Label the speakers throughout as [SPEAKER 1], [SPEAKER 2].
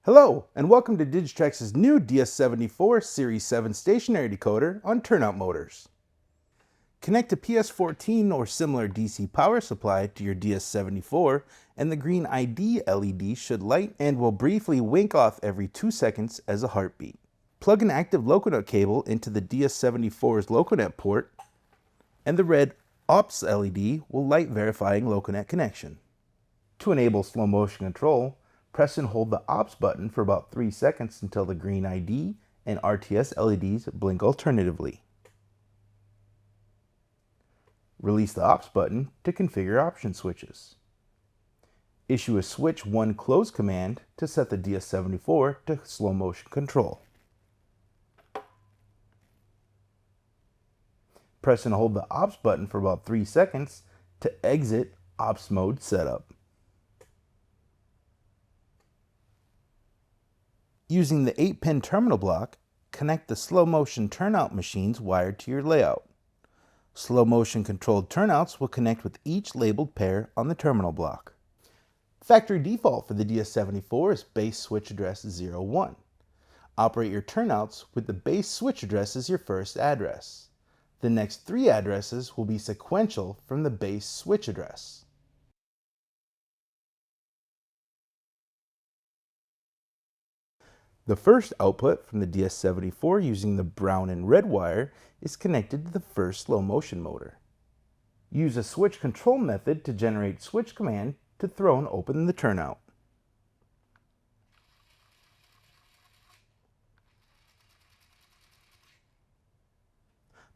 [SPEAKER 1] Hello, and welcome to Digitrex's new DS74 Series 7 stationary decoder on turnout motors. Connect a PS14 or similar DC power supply to your DS74 and the green ID LED should light and will briefly wink off every 2 seconds as a heartbeat. Plug an active LocoNet cable into the DS74's LocoNet port and the red OPS LED will light verifying LocoNet connection. To enable slow motion control, press and hold the OPS button for about 3 seconds until the green ID and RTS LEDs blink alternatively. Release the OPS button to configure option switches. Issue a switch 1 close command to set the DS74 to slow motion control. Press and hold the OPS button for about 3 seconds to exit OPS mode setup. Using the 8-pin terminal block, connect the slow motion turnout machines wired to your layout. Slow motion controlled turnouts will connect with each labeled pair on the terminal block. Factory default for the DS74 is base switch address 01. Operate your turnouts with the base switch address as your first address. The next 3 addresses will be sequential from the base switch address. The first output from the DS74 using the brown and red wire is connected to the first slow motion motor. Use a switch control method to generate switch command to throw and open the turnout.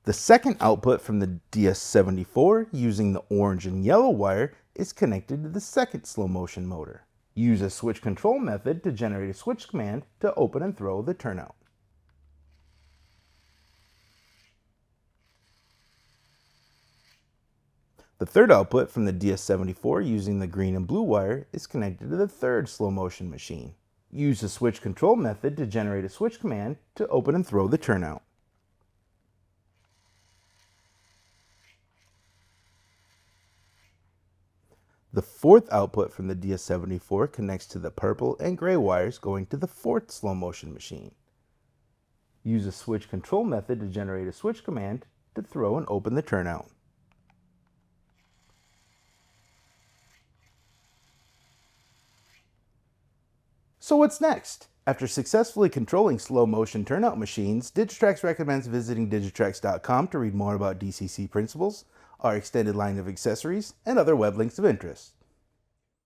[SPEAKER 1] The second output from the DS74 using the orange and yellow wire is connected to the second slow motion motor. Use a switch control method to generate a switch command to open and throw the turnout. The third output from the DS74 using the green and blue wire is connected to the third slow motion machine. Use a switch control method to generate a switch command to open and throw the turnout. The fourth output from the DS74 connects to the purple and gray wires going to the fourth slow motion machine. Use a switch control method to generate a switch command to throw and open the turnout. So what's next? After successfully controlling slow motion turnout machines, Digitrex recommends visiting digitrex.com to read more about DCC principles, our extended line of accessories, and other web links of interest.